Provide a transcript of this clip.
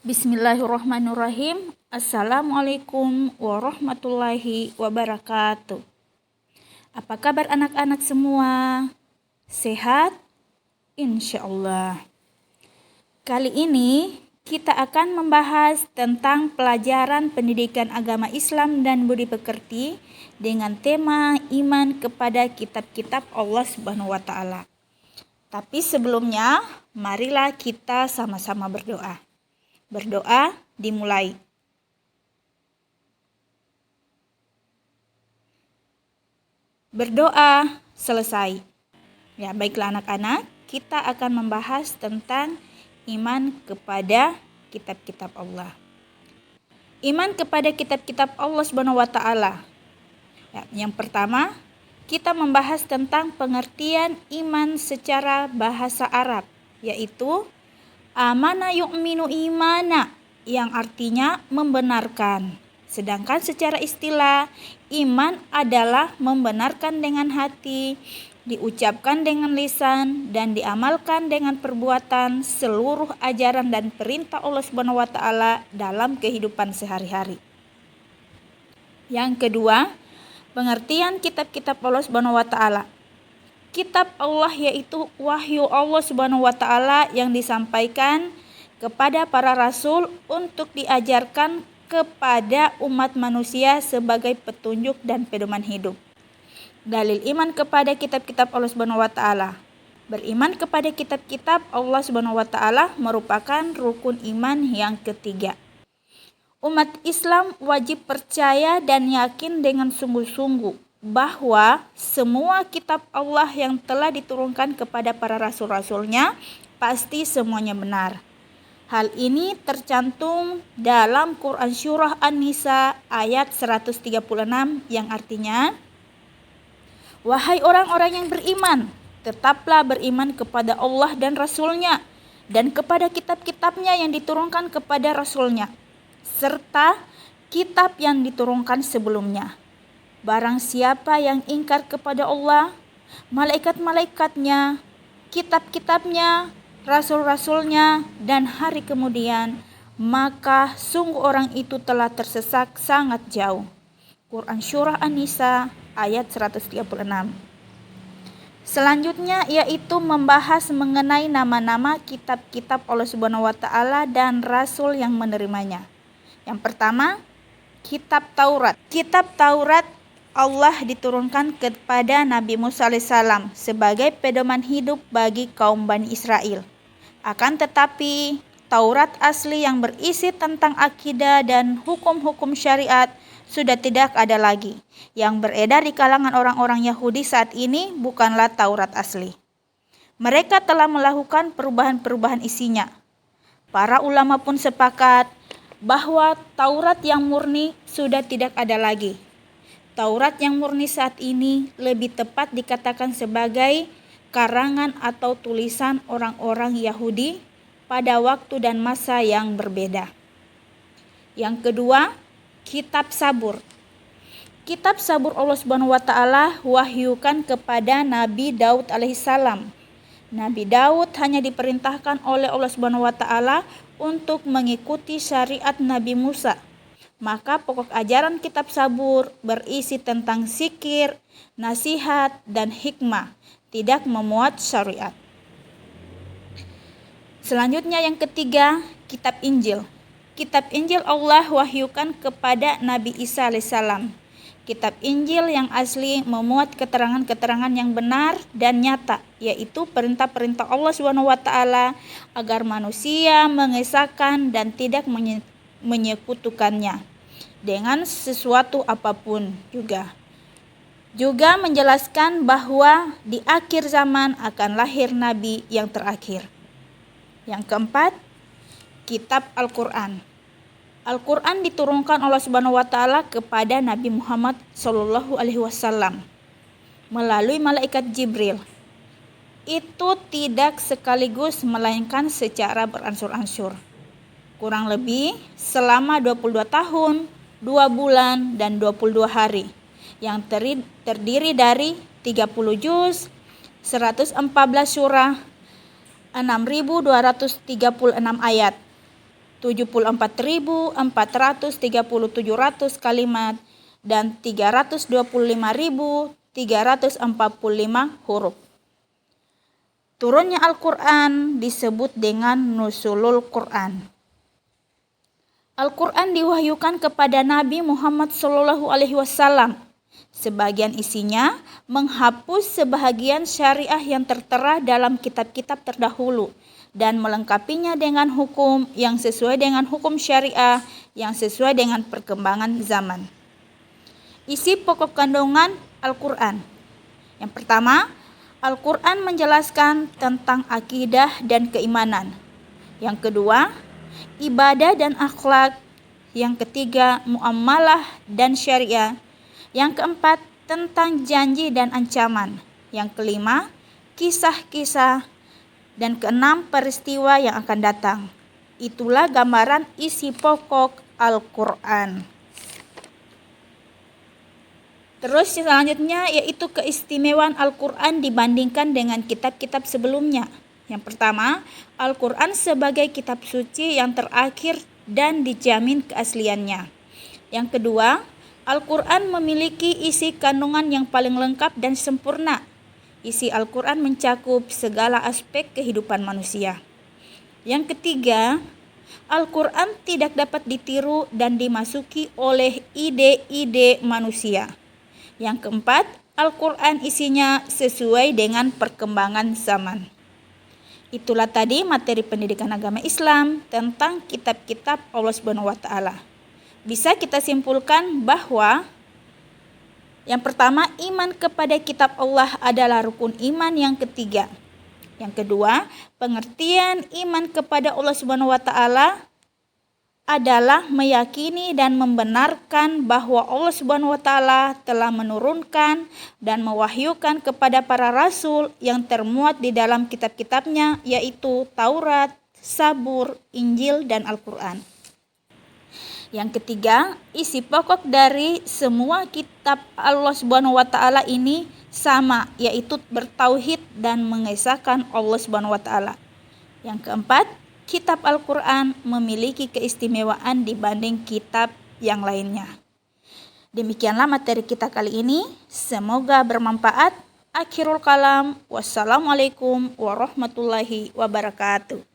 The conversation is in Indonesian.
Bismillahirrahmanirrahim. Assalamualaikum warahmatullahi wabarakatuh. Apa kabar anak-anak semua? Sehat? Insya Allah. Kali ini kita akan membahas tentang pelajaran pendidikan agama Islam dan budi pekerti dengan tema iman kepada kitab-kitab Allah Subhanahu wa Ta'ala. Tapi sebelumnya, marilah kita sama-sama berdoa. Berdoa dimulai. Berdoa selesai. Ya, baiklah anak-anak, kita akan membahas tentang iman kepada kitab-kitab Allah. Iman kepada kitab-kitab Allah Subhanahu wa Ta'ala. Ya, yang pertama, kita membahas tentang pengertian iman secara bahasa Arab, yaitu amana yu'minu imana, yang artinya membenarkan. Sedangkan secara istilah, iman adalah membenarkan dengan hati, diucapkan dengan lisan, dan diamalkan dengan perbuatan seluruh ajaran dan perintah Allah Subhanahu wa Ta'ala dalam kehidupan sehari-hari. Yang kedua, pengertian kitab-kitab Allah Subhanahu wa Ta'ala. Kitab Allah yaitu wahyu Allah Subhanahu wa Ta'ala yang disampaikan kepada para rasul untuk diajarkan kepada umat manusia sebagai petunjuk dan pedoman hidup. Dalil iman kepada kitab-kitab Allah Subhanahu wa Ta'ala. Beriman kepada kitab-kitab Allah Subhanahu wa Ta'ala merupakan rukun iman yang ketiga. Umat Islam wajib percaya dan yakin dengan sungguh-sungguh bahwa semua kitab Allah yang telah diturunkan kepada para rasul-rasulnya pasti semuanya benar. Hal ini tercantum dalam Quran Surah An-Nisa ayat 136 yang artinya, wahai orang-orang yang beriman, tetaplah beriman kepada Allah dan Rasul-Nya dan kepada kitab-kitabnya yang diturunkan kepada Rasul-Nya serta kitab yang diturunkan sebelumnya. Barang siapa yang ingkar kepada Allah, malaikat-malaikatnya, kitab-kitabnya, rasul-rasulnya, dan hari kemudian, maka sungguh orang itu telah tersesat sangat jauh. Quran Surah An-Nisa ayat 136. Selanjutnya yaitu membahas mengenai nama-nama kitab-kitab Allah Subhanahu wa Ta'ala dan rasul yang menerimanya. Yang pertama, kitab Taurat. Kitab Taurat Allah diturunkan kepada Nabi Musa alaihissalam sebagai pedoman hidup bagi kaum Bani Israel. Akan tetapi, Taurat asli yang berisi tentang akidah dan hukum-hukum syariat sudah tidak ada lagi. Yang beredar di kalangan orang-orang Yahudi saat ini bukanlah Taurat asli. Mereka telah melakukan perubahan-perubahan isinya. Para ulama pun sepakat bahwa Taurat yang murni sudah tidak ada lagi. Taurat yang murni saat ini lebih tepat dikatakan sebagai karangan atau tulisan orang-orang Yahudi pada waktu dan masa yang berbeda. Yang kedua, kitab Sabur. Kitab Sabur Allah Subhanahu wa Ta'ala wahyukan kepada Nabi Daud alaihissalam. Nabi Daud hanya diperintahkan oleh Allah Subhanahu wa Ta'ala untuk mengikuti syariat Nabi Musa. Maka pokok ajaran kitab Sabur berisi tentang zikir, nasihat, dan hikmah, tidak memuat syariat. Selanjutnya yang ketiga, kitab Injil. Kitab Injil Allah wahyukan kepada Nabi Isa alaihissalam. Kitab Injil yang asli memuat keterangan-keterangan yang benar dan nyata, yaitu perintah-perintah Allah Subhanahu wa Ta'ala agar manusia mengesahkan dan tidak menyekutukannya dengan sesuatu apapun juga menjelaskan bahwa di akhir zaman akan lahir nabi yang terakhir. Yang keempat, kitab Al-Quran. Al-Quran diturunkan Allah Subhanahu wa Ta'ala kepada Nabi Muhammad SAW melalui malaikat Jibril. Itu tidak sekaligus melainkan secara beransur-ansur. Kurang lebih selama 22 tahun, 2 bulan, dan 22 hari yang terdiri dari 30 juz, 114 surah, 6.236 ayat. 74.437 kalimat dan 325.345 huruf. Turunnya Al-Quran disebut dengan Nuzulul Quran. Al-Quran diwahyukan kepada Nabi Muhammad SAW. Sebagian isinya menghapus sebahagian syariah yang tertera dalam kitab-kitab terdahulu dan melengkapinya dengan hukum yang sesuai dengan hukum syariah yang sesuai dengan perkembangan zaman. Isi pokok kandungan Al-Quran. Yang pertama, Al-Quran menjelaskan tentang akidah dan keimanan. Yang kedua, ibadah dan akhlak. Yang ketiga, muamalah dan syariah. Yang keempat, tentang janji dan ancaman. Yang kelima, kisah-kisah. Dan keenam, peristiwa yang akan datang. Itulah gambaran isi pokok Al-Quran. Terus selanjutnya yaitu keistimewaan Al-Quran dibandingkan dengan kitab-kitab sebelumnya. Yang pertama, Al-Quran sebagai kitab suci yang terakhir dan dijamin keasliannya. Yang kedua, Al-Quran memiliki isi kandungan yang paling lengkap dan sempurna. Isi Al-Quran mencakup segala aspek kehidupan manusia. Yang ketiga, Al-Quran tidak dapat ditiru dan dimasuki oleh ide-ide manusia. Yang keempat, Al-Quran isinya sesuai dengan perkembangan zaman. Itulah tadi materi pendidikan agama Islam tentang kitab-kitab Allah Subhanahu wa taala. Bisa kita simpulkan bahwa yang pertama, iman kepada kitab Allah adalah rukun iman yang ketiga. Yang kedua, pengertian iman kepada Allah Subhanahu wa taala adalah meyakini dan membenarkan bahwa Allah Subhanahu wa taala telah menurunkan dan mewahyukan kepada para rasul yang termuat di dalam kitab-kitabnya, yaitu Taurat, Zabur, Injil, dan Al-Quran. Yang ketiga, isi pokok dari semua kitab Allah Subhanahu wa taala ini sama, yaitu bertauhid dan mengesahkan Allah Subhanahu wa taala. Yang keempat, kitab Al-Quran memiliki keistimewaan dibanding kitab yang lainnya. Demikianlah materi kita kali ini. Semoga bermanfaat. Akhirul kalam. Wassalamualaikum warahmatullahi wabarakatuh.